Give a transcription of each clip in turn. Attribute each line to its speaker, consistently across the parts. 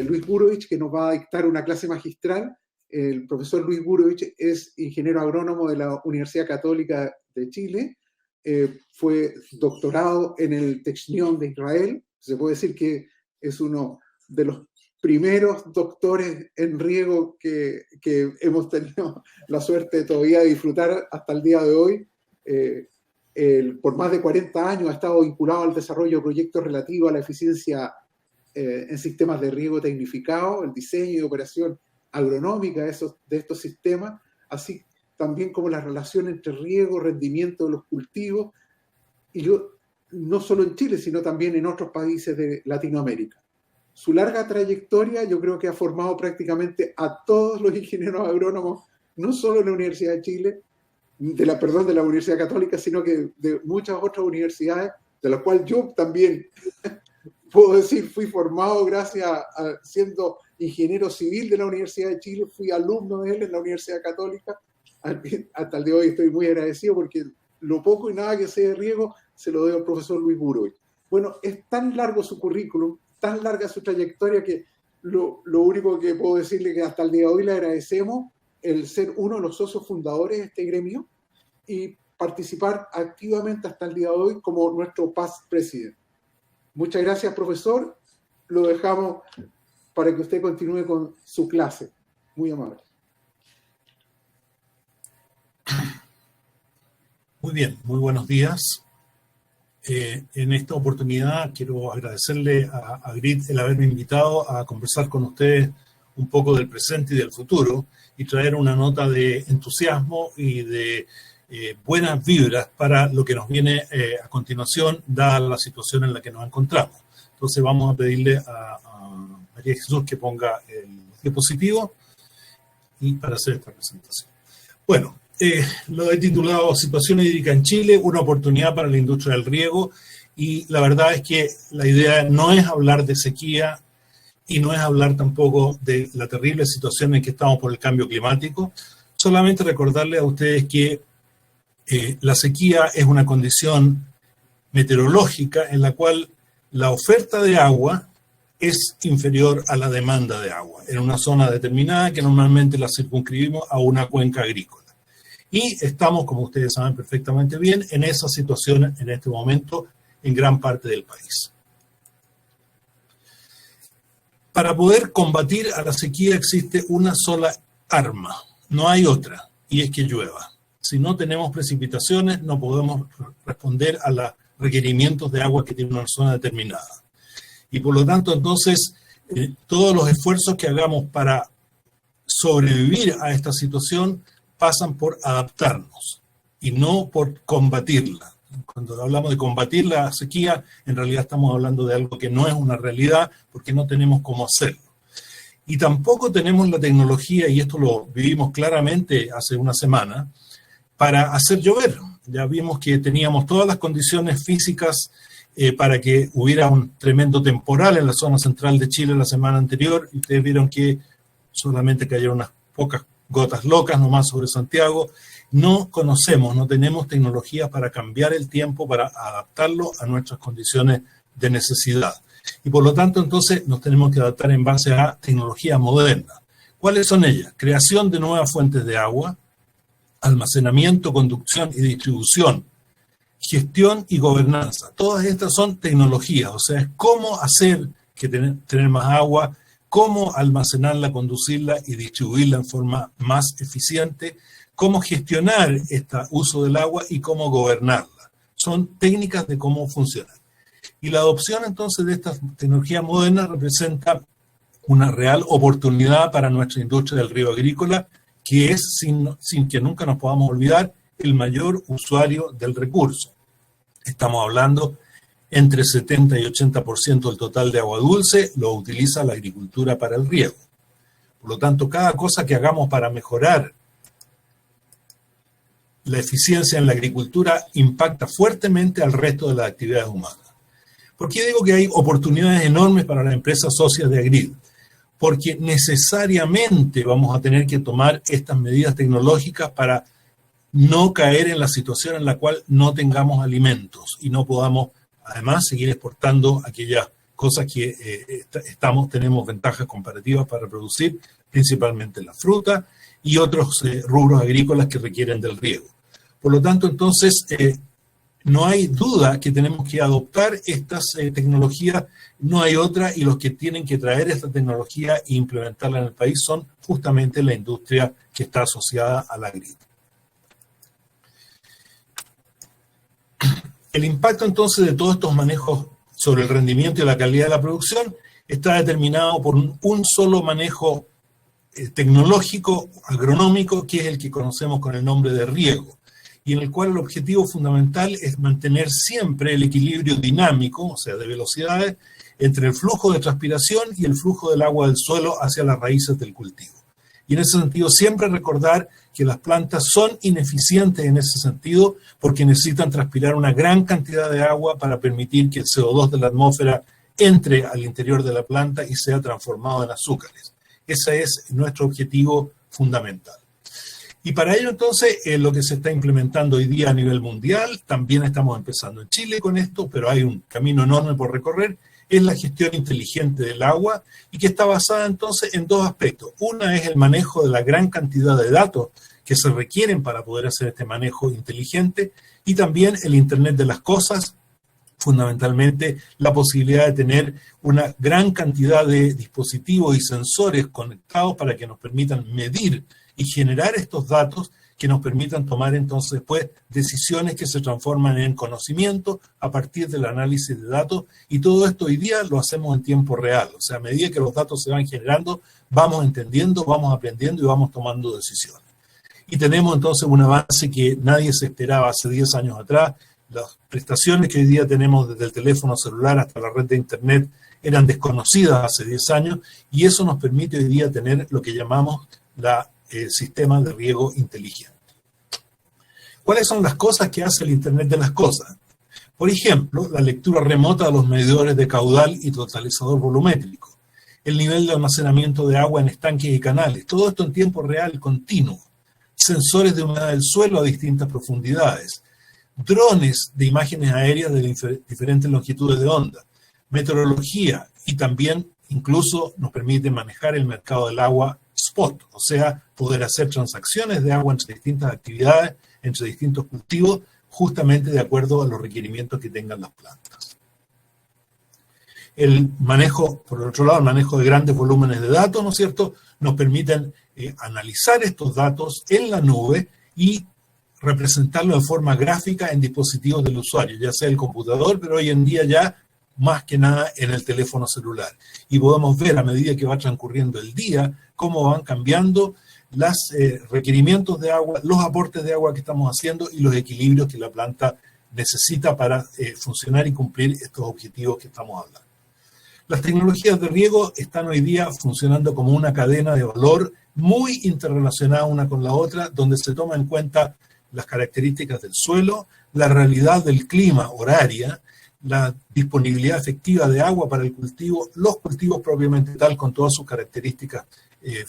Speaker 1: Luis Burovich, que nos va a dictar una clase magistral. El profesor Luis Burovich es ingeniero agrónomo de la Universidad Católica de Chile, fue doctorado en el Technion de Israel, se puede decir que es uno de los primeros doctores en riego que hemos tenido la suerte todavía de disfrutar hasta el día de hoy. Por más de 40 años ha estado vinculado al desarrollo de proyectos relativos a la eficiencia en sistemas de riego tecnificado, el diseño y operación agronómica de estos sistemas, así también como la relación entre riego, rendimiento de los cultivos, y no solo en Chile, sino también en otros países de Latinoamérica. Su larga trayectoria yo creo que ha formado prácticamente a todos los ingenieros agrónomos, no solo en la Universidad de Chile, de la Universidad Católica, sino que de muchas otras universidades, de las cuales yo también puedo decir fui formado gracias a siendo ingeniero civil de la Universidad de Chile, fui alumno de él en la Universidad Católica. Hasta el día de hoy estoy muy agradecido porque lo poco y nada que sé de riego se lo debo al profesor Luis Burovich. Bueno, es tan largo su currículum, tan larga su trayectoria, que lo único que puedo decirle es que hasta el día de hoy le agradecemos el ser uno de los socios fundadores de este gremio y participar activamente hasta el día de hoy como nuestro past president. Muchas gracias, profesor. Lo dejamos para que usted continúe con su clase. Muy amable.
Speaker 2: Muy bien, muy buenos días. En esta oportunidad quiero agradecerle a GRID el haberme invitado a conversar con ustedes un poco del presente y del futuro y traer una nota de entusiasmo y de buenas vibras para lo que nos viene a continuación, dada la situación en la que nos encontramos. Entonces vamos a pedirle a María Jesús que ponga el diapositivo y para hacer esta presentación. Bueno, lo he titulado Situación hídrica en Chile, una oportunidad para la industria del riego, y la verdad es que la idea no es hablar de sequía y no es hablar tampoco de la terrible situación en que estamos por el cambio climático, solamente recordarle a ustedes que la sequía es una condición meteorológica en la cual la oferta de agua es inferior a la demanda de agua en una zona determinada que normalmente la circunscribimos a una cuenca agrícola. Y estamos, como ustedes saben perfectamente bien, en esa situación en este momento en gran parte del país. Para poder combatir a la sequía existe una sola arma, no hay otra, y es que llueva. Si no tenemos precipitaciones, no podemos responder a los requerimientos de agua que tiene una zona determinada. Y por lo tanto, entonces, todos los esfuerzos que hagamos para sobrevivir a esta situación pasan por adaptarnos y no por combatirla. Cuando hablamos de combatir la sequía, en realidad estamos hablando de algo que no es una realidad porque no tenemos cómo hacerlo. Y tampoco tenemos la tecnología, y esto lo vivimos claramente hace una semana, para hacer llover. Ya vimos que teníamos todas las condiciones físicas para que hubiera un tremendo temporal en la zona central de Chile la semana anterior, y ustedes vieron que solamente cayeron unas pocas gotas locas nomás sobre Santiago. No conocemos, no tenemos tecnología para cambiar el tiempo, para adaptarlo a nuestras condiciones de necesidad. Y por lo tanto, entonces, nos tenemos que adaptar en base a tecnología moderna. ¿Cuáles son ellas? Creación de nuevas fuentes de agua, almacenamiento, conducción y distribución, gestión y gobernanza. Todas estas son tecnologías, o sea, es cómo hacer que tener más agua, cómo almacenarla, conducirla y distribuirla en forma más eficiente, cómo gestionar este uso del agua y cómo gobernarla. Son técnicas de cómo funcionan. Y la adopción entonces de estas tecnologías modernas representa una real oportunidad para nuestra industria del riego agrícola, que es, sin que nunca nos podamos olvidar, el mayor usuario del recurso. Estamos hablando entre 70 y 80% del total de agua dulce lo utiliza la agricultura para el riego. Por lo tanto, cada cosa que hagamos para mejorar la eficiencia en la agricultura impacta fuertemente al resto de las actividades humanas. ¿Por qué digo que hay oportunidades enormes para las empresas socias de Agrid? Porque necesariamente vamos a tener que tomar estas medidas tecnológicas para no caer en la situación en la cual no tengamos alimentos y no podamos, además, seguir exportando aquellas cosas que tenemos ventajas comparativas para producir, principalmente la fruta y otros rubros agrícolas que requieren del riego. Por lo tanto, entonces, no hay duda que tenemos que adoptar estas tecnologías, no hay otra, y los que tienen que traer esta tecnología e implementarla en el país son justamente la industria que está asociada a la agricultura. El impacto entonces de todos estos manejos sobre el rendimiento y la calidad de la producción está determinado por un solo manejo tecnológico, agronómico, que es el que conocemos con el nombre de riego, y en el cual el objetivo fundamental es mantener siempre el equilibrio dinámico, o sea, de velocidades, entre el flujo de transpiración y el flujo del agua del suelo hacia las raíces del cultivo. Y en ese sentido siempre recordar que las plantas son ineficientes en ese sentido porque necesitan transpirar una gran cantidad de agua para permitir que el CO2 de la atmósfera entre al interior de la planta y sea transformado en azúcares. Ese es nuestro objetivo fundamental. Y para ello entonces lo que se está implementando hoy día a nivel mundial, también estamos empezando en Chile con esto, pero hay un camino enorme por recorrer, es la gestión inteligente del agua y que está basada entonces en dos aspectos. Una es el manejo de la gran cantidad de datos que se requieren para poder hacer este manejo inteligente y también el Internet de las cosas, fundamentalmente la posibilidad de tener una gran cantidad de dispositivos y sensores conectados para que nos permitan medir y generar estos datos que nos permitan tomar entonces después decisiones que se transforman en conocimiento a partir del análisis de datos, y todo esto hoy día lo hacemos en tiempo real, o sea, a medida que los datos se van generando, vamos entendiendo, vamos aprendiendo y vamos tomando decisiones. Y tenemos entonces un avance que nadie se esperaba hace 10 años atrás. Las prestaciones que hoy día tenemos desde el teléfono celular hasta la red de Internet eran desconocidas hace 10 años, y eso nos permite hoy día tener lo que llamamos sistema de riego inteligente. ¿Cuáles son las cosas que hace el Internet de las cosas? Por ejemplo, la lectura remota de los medidores de caudal y totalizador volumétrico, el nivel de almacenamiento de agua en estanques y canales, todo esto en tiempo real continuo, sensores de humedad del suelo a distintas profundidades, drones de imágenes aéreas de diferentes longitudes de onda, meteorología, y también incluso nos permite manejar el mercado del agua spot, o sea, poder hacer transacciones de agua entre distintas actividades, entre distintos cultivos, justamente de acuerdo a los requerimientos que tengan las plantas. El manejo, por el otro lado, el manejo de grandes volúmenes de datos, ¿no es cierto?, nos permiten analizar estos datos en la nube y representarlo en forma gráfica en dispositivos del usuario, ya sea el computador, pero hoy en día ya más que nada en el teléfono celular. Y podemos ver a medida que va transcurriendo el día cómo van cambiando los requerimientos de agua, los aportes de agua que estamos haciendo y los equilibrios que la planta necesita para funcionar y cumplir estos objetivos que estamos hablando. Las tecnologías de riego están hoy día funcionando como una cadena de valor muy interrelacionada una con la otra, donde se toma en cuenta las características del suelo, la realidad del clima horaria, la disponibilidad efectiva de agua para el cultivo, los cultivos propiamente tal con todas sus características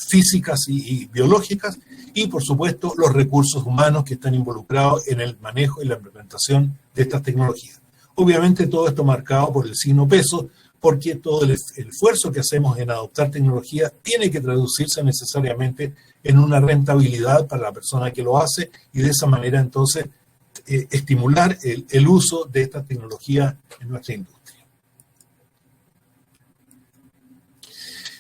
Speaker 2: físicas y biológicas, y por supuesto los recursos humanos que están involucrados en el manejo y la implementación de estas tecnologías. Obviamente todo esto marcado por el signo peso, porque todo el esfuerzo que hacemos en adoptar tecnología tiene que traducirse necesariamente en una rentabilidad para la persona que lo hace, y de esa manera entonces estimular el uso de esta tecnología en nuestra industria.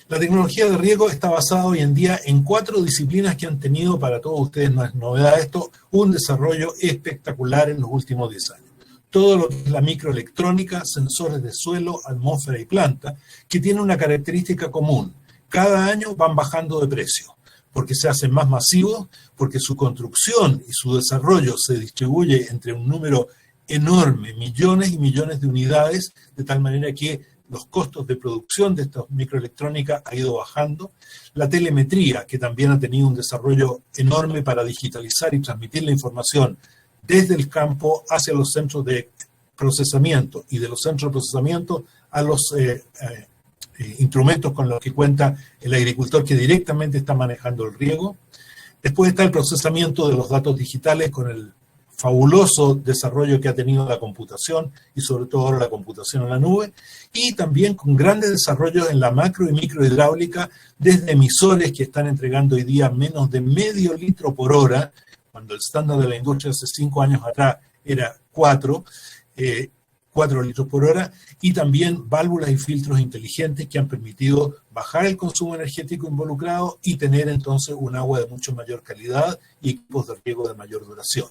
Speaker 2: La tecnología de riego está basada hoy en día en 4 disciplinas que han tenido, para todos ustedes no es novedad esto, un desarrollo espectacular en los últimos 10 años. Todo lo que es la microelectrónica, sensores de suelo, atmósfera y planta, que tiene una característica común. Cada año van bajando de precio, porque se hacen más masivos, porque su construcción y su desarrollo se distribuye entre un número enorme, millones y millones de unidades, de tal manera que los costos de producción de esta microelectrónica ha ido bajando. La telemetría, que también ha tenido un desarrollo enorme para digitalizar y transmitir la información desde el campo hacia los centros de procesamiento, y de los centros de procesamiento a los instrumentos con los que cuenta el agricultor que directamente está manejando el riego. Después está el procesamiento de los datos digitales con el fabuloso desarrollo que ha tenido la computación y sobre todo ahora la computación en la nube, y también con grandes desarrollos en la macro y microhidráulica, desde emisores que están entregando hoy día menos de medio litro por hora, cuando el estándar de la industria hace 5 años atrás era 4 litros por hora, y también válvulas y filtros inteligentes que han permitido bajar el consumo energético involucrado y tener entonces un agua de mucho mayor calidad y equipos de riego de mayor duración.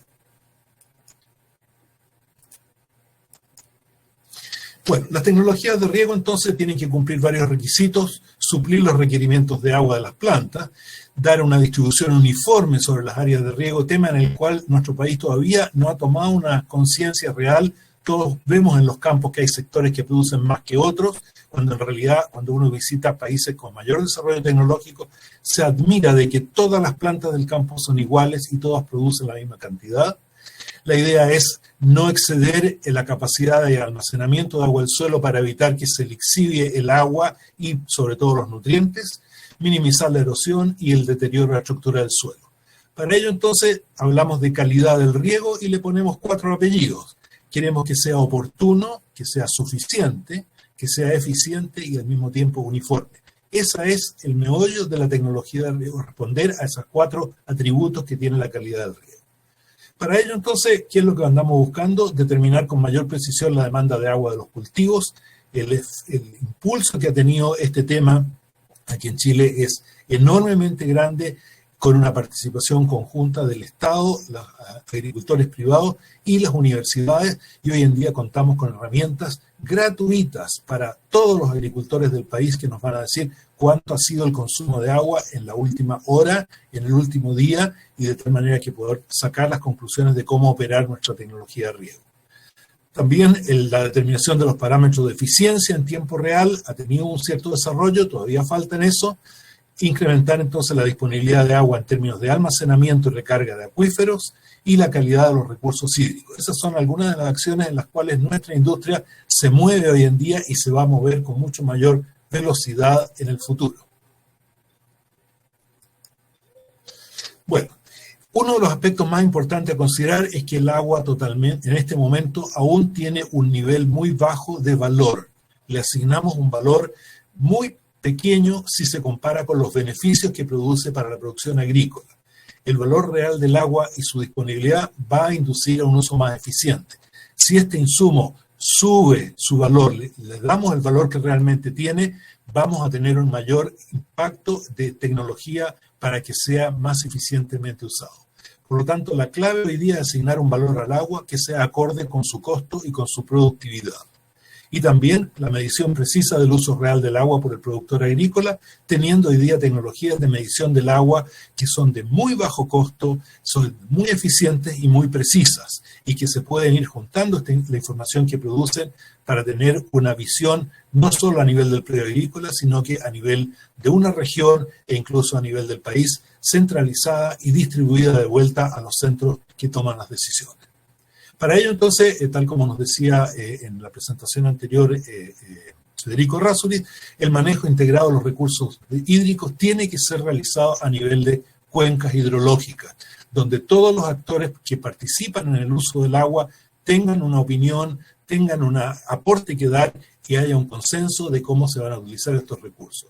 Speaker 2: Bueno, las tecnologías de riego entonces tienen que cumplir varios requisitos: suplir los requerimientos de agua de las plantas, dar una distribución uniforme sobre las áreas de riego, tema en el cual nuestro país todavía no ha tomado una conciencia real. Todos vemos en los campos que hay sectores que producen más que otros, cuando en realidad, cuando uno visita países con mayor desarrollo tecnológico, se admira de que todas las plantas del campo son iguales y todas producen la misma cantidad. La idea es no exceder en la capacidad de almacenamiento de agua del suelo para evitar que se lixivie el agua y sobre todo los nutrientes, minimizar la erosión y el deterioro de la estructura del suelo. Para ello entonces hablamos de calidad del riego y le ponemos 4 apellidos. Queremos que sea oportuno, que sea suficiente, que sea eficiente y al mismo tiempo uniforme. Ese es el meollo de la tecnología del riego, responder a esos 4 atributos que tiene la calidad del riego. Para ello, entonces, ¿qué es lo que andamos buscando? Determinar con mayor precisión la demanda de agua de los cultivos. El impulso que ha tenido este tema aquí en Chile es enormemente grande, con una participación conjunta del Estado, los agricultores privados y las universidades, y hoy en día contamos con herramientas gratuitas para todos los agricultores del país que nos van a decir cuánto ha sido el consumo de agua en la última hora, en el último día, y de tal manera que poder sacar las conclusiones de cómo operar nuestra tecnología de riego. También la determinación de los parámetros de eficiencia en tiempo real ha tenido un cierto desarrollo, todavía falta en eso. Incrementar entonces la disponibilidad de agua en términos de almacenamiento y recarga de acuíferos y la calidad de los recursos hídricos. Esas son algunas de las acciones en las cuales nuestra industria se mueve hoy en día y se va a mover con mucho mayor velocidad en el futuro. Bueno, uno de los aspectos más importantes a considerar es que el agua totalmente, en este momento, aún tiene un nivel muy bajo de valor. Le asignamos un valor muy pequeño si se compara con los beneficios que produce para la producción agrícola. El valor real del agua y su disponibilidad va a inducir a un uso más eficiente. Si este insumo sube su valor, le damos el valor que realmente tiene, vamos a tener un mayor impacto de tecnología para que sea más eficientemente usado. Por lo tanto, la clave hoy día es asignar un valor al agua que sea acorde con su costo y con su productividad. Y también la medición precisa del uso real del agua por el productor agrícola, teniendo hoy día tecnologías de medición del agua que son de muy bajo costo, son muy eficientes y muy precisas, y que se pueden ir juntando la información que producen para tener una visión no solo a nivel del predio agrícola, sino que a nivel de una región e incluso a nivel del país, centralizada y distribuida de vuelta a los centros que toman las decisiones. Para ello, entonces, tal como nos decía en la presentación anterior Federico Errázuriz, el manejo integrado de los recursos hídricos tiene que ser realizado a nivel de cuencas hidrológicas, donde todos los actores que participan en el uso del agua tengan una opinión, tengan un aporte que dar y haya un consenso de cómo se van a utilizar estos recursos.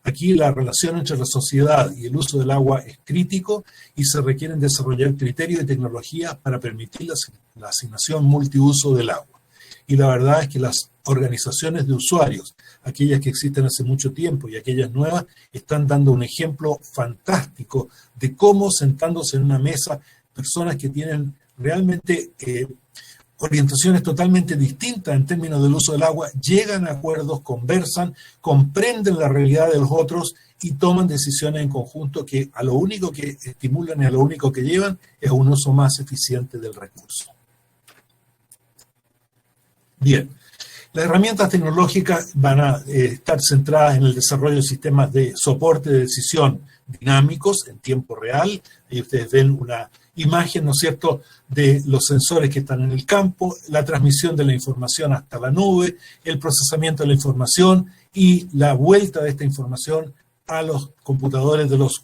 Speaker 2: Aquí la relación entre la sociedad y el uso del agua es crítico y se requieren desarrollar criterios y tecnologías para permitir la asignación multiuso del agua. Y la verdad es que las organizaciones de usuarios, aquellas que existen hace mucho tiempo y aquellas nuevas, están dando un ejemplo fantástico de cómo sentándose en una mesa, personas que tienen realmente orientaciones totalmente distintas en términos del uso del agua, llegan a acuerdos, conversan, comprenden la realidad de los otros y toman decisiones en conjunto que a lo único que estimulan y a lo único que llevan es un uso más eficiente del recurso. Bien, las herramientas tecnológicas van a estar centradas en el desarrollo de sistemas de soporte de decisión dinámicos en tiempo real. Ahí ustedes ven una imagen, ¿no es cierto?, de los sensores que están en el campo, la transmisión de la información hasta la nube, el procesamiento de la información y la vuelta de esta información a los computadores de los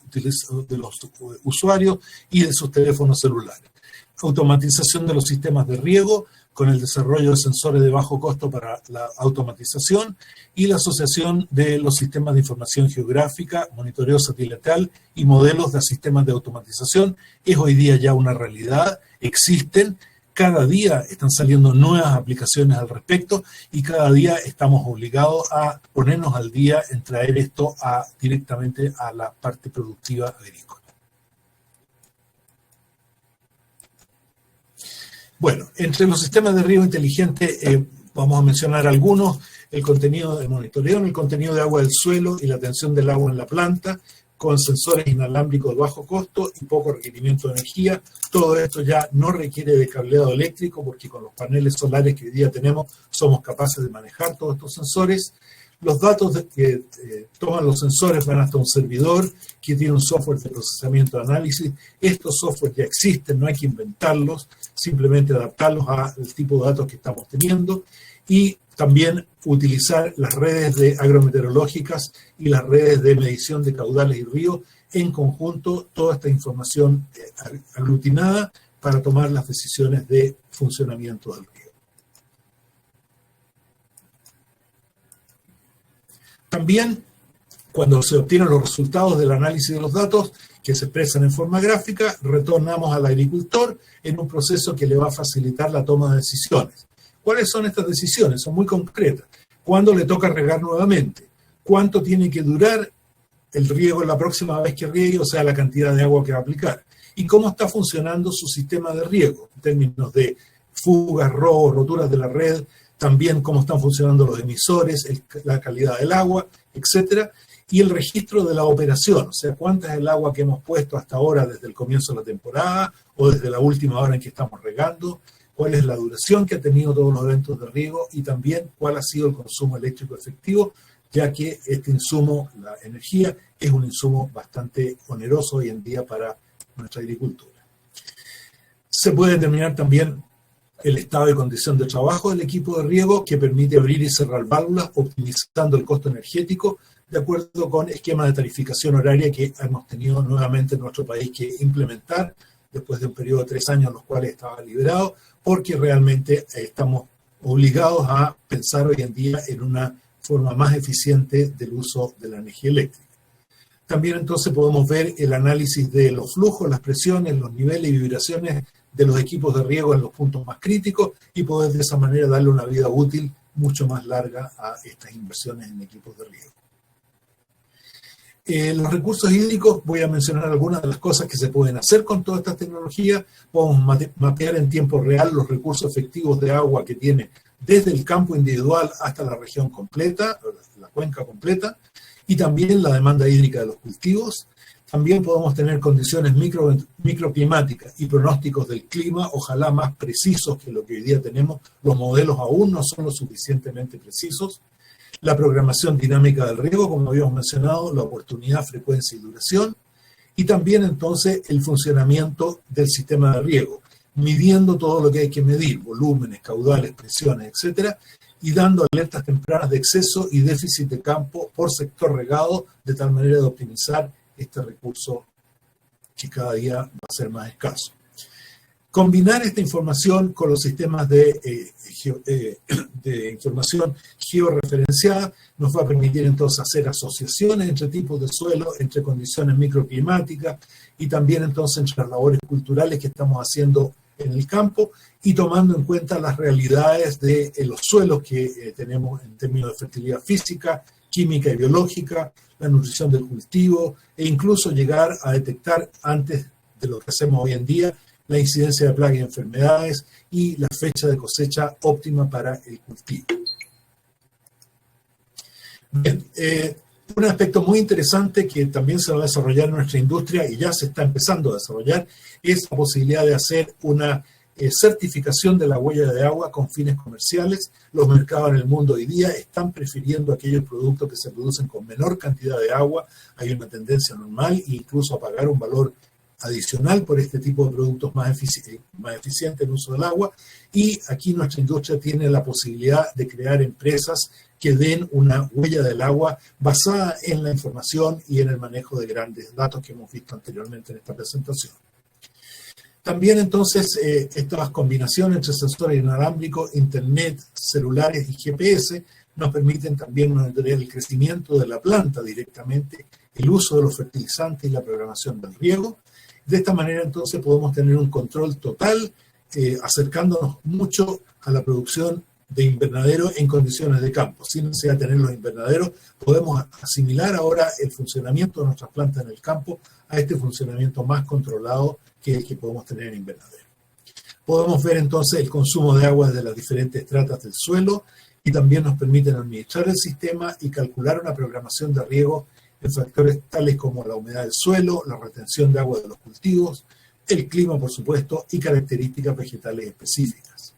Speaker 2: usuarios y de sus teléfonos celulares. automatización de los sistemas de riego, con el desarrollo de sensores de bajo costo para la automatización y la asociación de los sistemas de información geográfica, monitoreo satelital y modelos de sistemas de automatización. Es hoy día ya una realidad, existen, cada día están saliendo nuevas aplicaciones al respecto y cada día estamos obligados a ponernos al día en traer esto directamente a la parte productiva agrícola. Bueno, entre los sistemas de riego inteligente vamos a mencionar algunos: el contenido de monitoreo, el contenido de agua del suelo y la tensión del agua en la planta, con sensores inalámbricos de bajo costo y poco requerimiento de energía. Todo esto ya no requiere de cableado eléctrico porque con los paneles solares que hoy día tenemos somos capaces de manejar todos estos sensores. Los datos que toman los sensores van hasta un servidor que tiene un software de procesamiento de análisis. Estos softwares ya existen, no hay que inventarlos, simplemente adaptarlos al tipo de datos que estamos teniendo. Y también utilizar las redes agrometeorológicas y las redes de medición de caudales y ríos en conjunto, toda esta información aglutinada para tomar las decisiones de funcionamiento del río. También, cuando se obtienen los resultados del análisis de los datos que se expresan en forma gráfica, retornamos al agricultor en un proceso que le va a facilitar la toma de decisiones. ¿Cuáles son estas decisiones? Son muy concretas. ¿Cuándo le toca regar nuevamente? ¿Cuánto tiene que durar el riego la próxima vez que riegue, o sea, la cantidad de agua que va a aplicar? ¿Y cómo está funcionando su sistema de riego en términos de fugas, robos, roturas de la red? También cómo están funcionando los emisores, la calidad del agua, etcétera, y el registro de la operación, o sea, cuánta es el agua que hemos puesto hasta ahora desde el comienzo de la temporada o desde la última hora en que estamos regando, cuál es la duración que ha tenido todos los eventos de riego y también cuál ha sido el consumo eléctrico efectivo, ya que este insumo, la energía, es un insumo bastante oneroso hoy en día para nuestra agricultura. Se puede determinar también el estado de condición de trabajo del equipo de riego, que permite abrir y cerrar válvulas, optimizando el costo energético, de acuerdo con esquemas de tarificación horaria que hemos tenido nuevamente en nuestro país que implementar, después de un periodo de 3 años en los cuales estaba liberado, porque realmente estamos obligados a pensar hoy en día en una forma más eficiente del uso de la energía eléctrica. También entonces podemos ver el análisis de los flujos, las presiones, los niveles y vibraciones de los equipos de riego en los puntos más críticos y poder de esa manera darle una vida útil mucho más larga a estas inversiones en equipos de riego. Los recursos hídricos, voy a mencionar algunas de las cosas que se pueden hacer con todas estas tecnologías. Podemos mapear en tiempo real los recursos efectivos de agua que tiene desde el campo individual hasta la región completa, la cuenca completa, y también la demanda hídrica de los cultivos. También podemos tener condiciones microclimáticas y pronósticos del clima, ojalá más precisos que lo que hoy día tenemos. Los modelos aún no son lo suficientemente precisos. La programación dinámica del riego, como habíamos mencionado, la oportunidad, frecuencia y duración. Y también entonces el funcionamiento del sistema de riego, midiendo todo lo que hay que medir, volúmenes, caudales, presiones, etcétera, y dando alertas tempranas de exceso y déficit de campo por sector regado, de tal manera de optimizar este recurso que cada día va a ser más escaso. Combinar esta información con los sistemas de información georreferenciada nos va a permitir entonces hacer asociaciones entre tipos de suelo, entre condiciones microclimáticas y también entonces entre las labores culturales que estamos haciendo en el campo y tomando en cuenta las realidades de los suelos que tenemos en términos de fertilidad física, química y biológica, la nutrición del cultivo e incluso llegar a detectar antes de lo que hacemos hoy en día la incidencia de plagas y enfermedades y la fecha de cosecha óptima para el cultivo. Bien, un aspecto muy interesante que también se va a desarrollar en nuestra industria y ya se está empezando a desarrollar es la posibilidad de hacer una certificación de la huella de agua con fines comerciales. Los mercados en el mundo hoy día están prefiriendo aquellos productos que se producen con menor cantidad de agua. Hay una tendencia normal e incluso a pagar un valor adicional por este tipo de productos más eficientes en el uso del agua. Y aquí nuestra industria tiene la posibilidad de crear empresas que den una huella del agua basada en la información y en el manejo de grandes datos que hemos visto anteriormente en esta presentación. También entonces estas combinaciones entre sensores inalámbricos, internet, celulares y GPS nos permiten también monitorear el crecimiento de la planta directamente, el uso de los fertilizantes y la programación del riego. De esta manera entonces podemos tener un control total, acercándonos mucho a la producción de invernadero en condiciones de campo. Sin necesidad de tener los invernaderos, podemos asimilar ahora el funcionamiento de nuestras plantas en el campo a este funcionamiento más controlado que el que podemos tener en invernadero. Podemos ver entonces el consumo de agua desde las diferentes estratas del suelo y también nos permiten administrar el sistema y calcular una programación de riego en factores tales como la humedad del suelo, la retención de agua de los cultivos, el clima, por supuesto, y características vegetales específicas.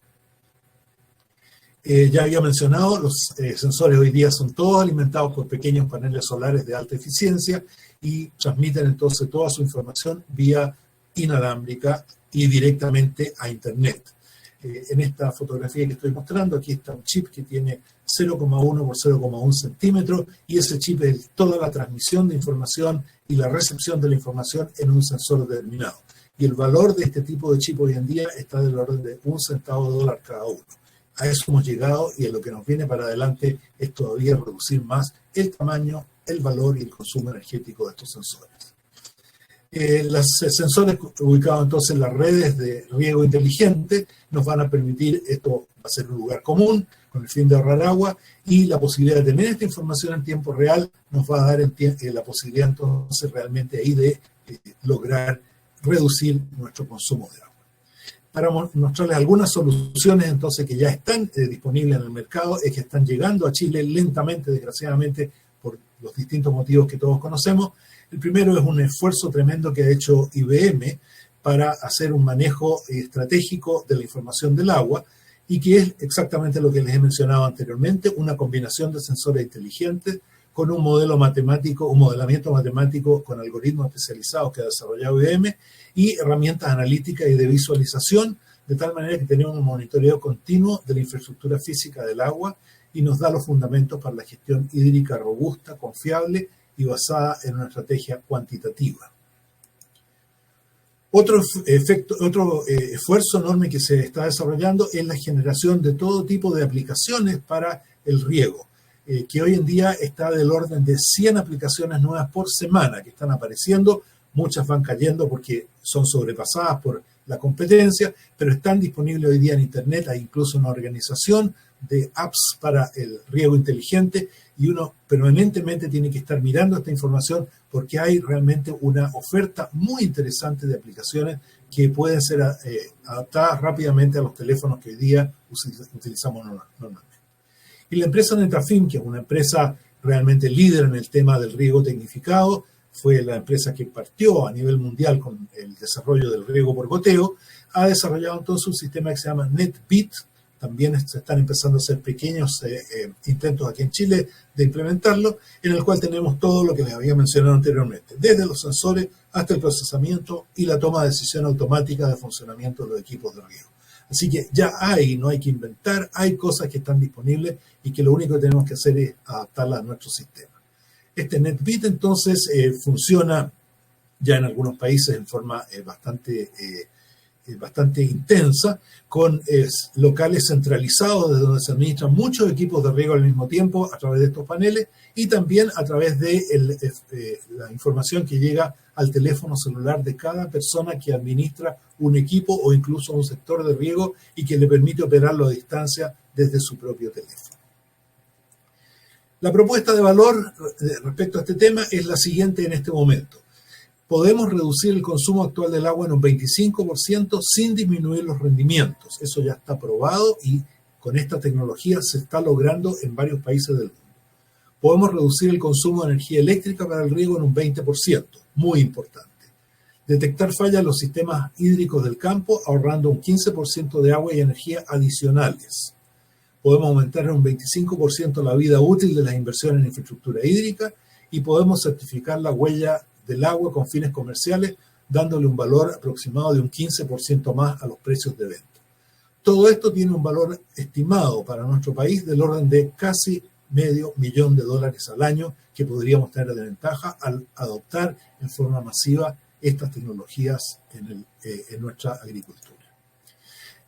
Speaker 2: Ya había mencionado, los sensores hoy día son todos alimentados por pequeños paneles solares de alta eficiencia y transmiten entonces toda su información vía inalámbrica y directamente a Internet. En esta fotografía que estoy mostrando, aquí está un chip que tiene 0,1 por 0,1 centímetros y ese chip es toda la transmisión de información y la recepción de la información en un sensor determinado. Y el valor de este tipo de chip hoy en día está del orden de $1 centavo cada uno. A eso hemos llegado y en lo que nos viene para adelante es todavía reducir más el tamaño, el valor y el consumo energético de estos sensores. Los sensores ubicados entonces en las redes de riego inteligente nos van a permitir, esto va a ser un lugar común con el fin de ahorrar agua y la posibilidad de tener esta información en tiempo real nos va a dar la posibilidad entonces realmente ahí de lograr reducir nuestro consumo de agua. Para mostrarles algunas soluciones entonces que ya están disponibles en el mercado, es que están llegando a Chile lentamente, desgraciadamente, por los distintos motivos que todos conocemos. El primero es un esfuerzo tremendo que ha hecho IBM para hacer un manejo estratégico de la información del agua y que es exactamente lo que les he mencionado anteriormente, una combinación de sensores inteligentes con un modelo matemático, un modelamiento matemático con algoritmos especializados que ha desarrollado IBM y herramientas analíticas y de visualización, de tal manera que tenemos un monitoreo continuo de la infraestructura física del agua y nos da los fundamentos para la gestión hídrica robusta, confiable y basada en una estrategia cuantitativa. Otro esfuerzo enorme que se está desarrollando es la generación de todo tipo de aplicaciones para el riego, que hoy en día está del orden de 100 aplicaciones nuevas por semana que están apareciendo. Muchas van cayendo porque son sobrepasadas por la competencia, pero están disponibles hoy día en Internet. Hay incluso una organización de apps para el riego inteligente y uno permanentemente tiene que estar mirando esta información porque hay realmente una oferta muy interesante de aplicaciones que pueden ser adaptadas rápidamente a los teléfonos que hoy día utilizamos normalmente. Y la empresa Netafim, que es una empresa realmente líder en el tema del riego tecnificado, fue la empresa que partió a nivel mundial con el desarrollo del riego por goteo, ha desarrollado entonces un sistema que se llama NetBeat. También se están empezando a hacer pequeños intentos aquí en Chile de implementarlo, en el cual tenemos todo lo que les había mencionado anteriormente, desde los sensores hasta el procesamiento y la toma de decisión automática de funcionamiento de los equipos de riego. Así que ya no hay que inventar, hay cosas que están disponibles y que lo único que tenemos que hacer es adaptarlas a nuestro sistema. Este NetBeat entonces funciona ya en algunos países en forma bastante intensa, con locales centralizados desde donde se administran muchos equipos de riego al mismo tiempo a través de estos paneles y también a través de la información que llega al teléfono celular de cada persona que administra un equipo o incluso un sector de riego y que le permite operarlo a distancia desde su propio teléfono. La propuesta de valor respecto a este tema es la siguiente en este momento. Podemos reducir el consumo actual del agua en un 25% sin disminuir los rendimientos. Eso ya está probado y con esta tecnología se está logrando en varios países del mundo. Podemos reducir el consumo de energía eléctrica para el riego en un 20%, muy importante. Detectar fallas en los sistemas hídricos del campo ahorrando un 15% de agua y energía adicionales. Podemos aumentar en un 25% la vida útil de las inversiones en infraestructura hídrica y podemos certificar la huella del agua con fines comerciales, dándole un valor aproximado de un 15% más a los precios de venta. Todo esto tiene un valor estimado para nuestro país del orden de casi $500,000 al año que podríamos tener de ventaja al adoptar en forma masiva estas tecnologías en nuestra agricultura.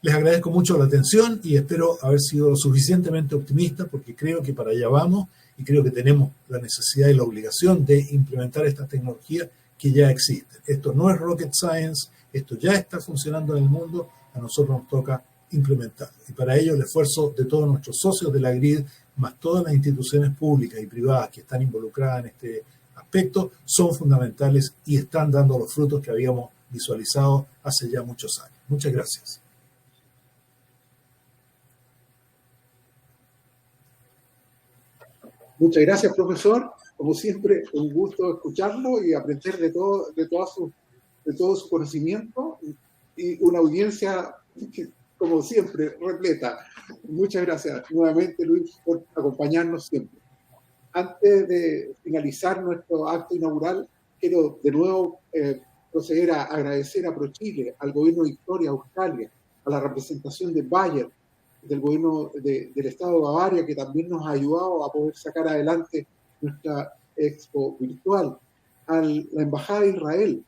Speaker 2: Les agradezco mucho la atención y espero haber sido suficientemente optimista, porque creo que para allá vamos y creo que tenemos la necesidad y la obligación de implementar estas tecnologías que ya existen. Esto no es rocket science, esto ya está funcionando en el mundo, a nosotros nos toca implementarlo. Y para ello el esfuerzo de todos nuestros socios de la GRID, más todas las instituciones públicas y privadas que están involucradas en este aspecto, son fundamentales y están dando los frutos que habíamos visualizado hace ya muchos años. Muchas gracias.
Speaker 1: Muchas gracias, profesor. Como siempre, un gusto escucharlo y aprender de todo su conocimiento y una audiencia, como siempre, repleta. Muchas gracias nuevamente, Luis, por acompañarnos siempre. Antes de finalizar nuestro acto inaugural, quiero de nuevo proceder a agradecer a ProChile, al gobierno de Victoria, Australia, a la representación de Bayer, del gobierno del estado de Bavaria, que también nos ha ayudado a poder sacar adelante nuestra expo virtual, a la Embajada de Israel,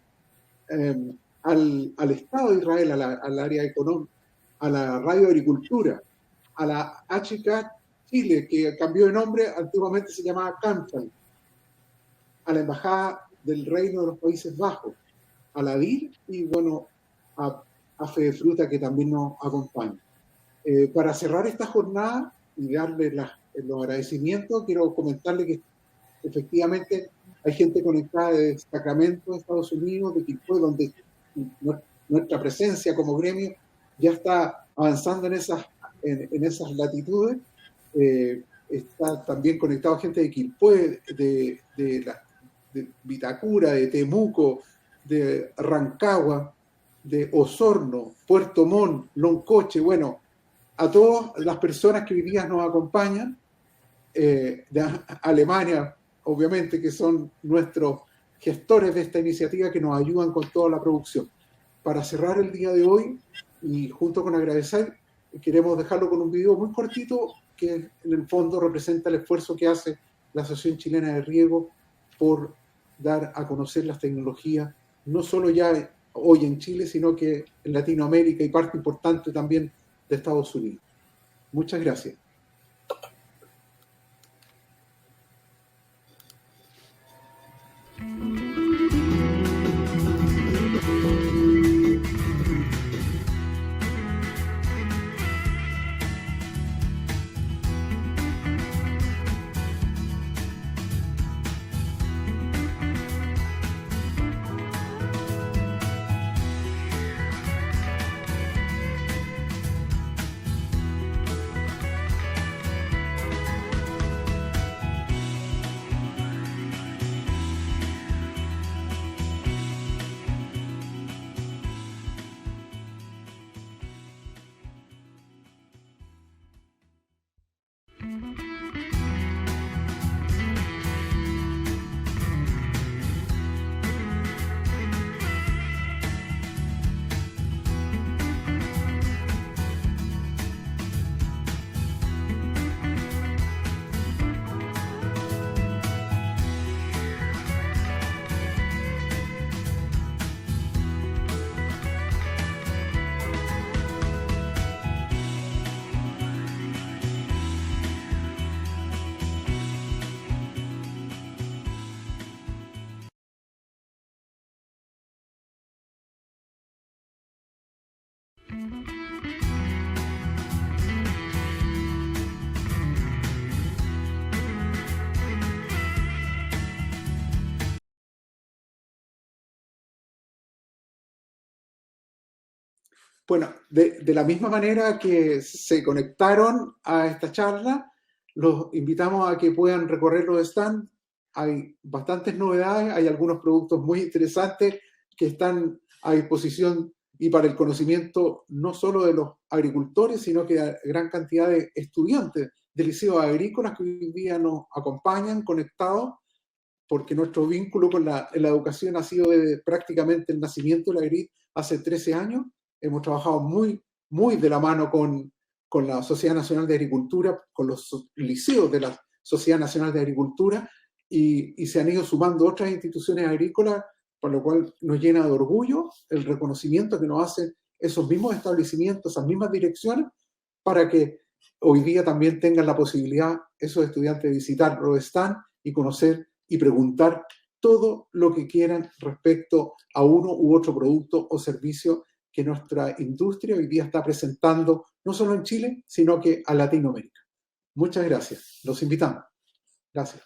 Speaker 1: al Estado de Israel, al área económica, a la Radio Agricultura, a la HK Chile, que cambió de nombre, antiguamente se llamaba Cantal, a la Embajada del Reino de los Países Bajos, a la DIR y, bueno, a Fede Fruta, que también nos acompaña. Para cerrar esta jornada y darle los agradecimientos, quiero comentarle que efectivamente hay gente conectada de Sacramento, Estados Unidos, de Quilpué, donde nuestra presencia como gremio ya está avanzando en esas latitudes. Está también conectado gente de Quilpué, de Vitacura, de Temuco, de Rancagua, de Osorno, Puerto Montt, Loncoche, bueno, a todas las personas que hoy día nos acompañan, de Alemania, obviamente, que son nuestros gestores de esta iniciativa que nos ayudan con toda la producción. Para cerrar el día de hoy, y junto con agradecer, queremos dejarlo con un video muy cortito que en el fondo representa el esfuerzo que hace la Asociación Chilena de Riego por dar a conocer las tecnologías, no solo ya hoy en Chile, sino que en Latinoamérica y parte importante también de Estados Unidos. Muchas gracias. Bueno, de la misma manera que se conectaron a esta charla, los invitamos a que puedan recorrer los stands. Hay bastantes novedades, hay algunos productos muy interesantes que están a disposición y para el conocimiento no solo de los agricultores, sino que de gran cantidad de estudiantes de liceos agrícolas que hoy día nos acompañan conectados, porque nuestro vínculo con la educación ha sido desde prácticamente el nacimiento de la GRID hace 13 años. Hemos trabajado muy de la mano con la Sociedad Nacional de Agricultura, con los liceos de la Sociedad Nacional de Agricultura, y se han ido sumando otras instituciones agrícolas por lo cual nos llena de orgullo el reconocimiento que nos hacen esos mismos establecimientos, esas mismas direcciones, para que hoy día también tengan la posibilidad esos estudiantes de visitar los stands y conocer y preguntar todo lo que quieran respecto a uno u otro producto o servicio que nuestra industria hoy día está presentando, no solo en Chile, sino que a Latinoamérica. Muchas gracias. Los invitamos. Gracias.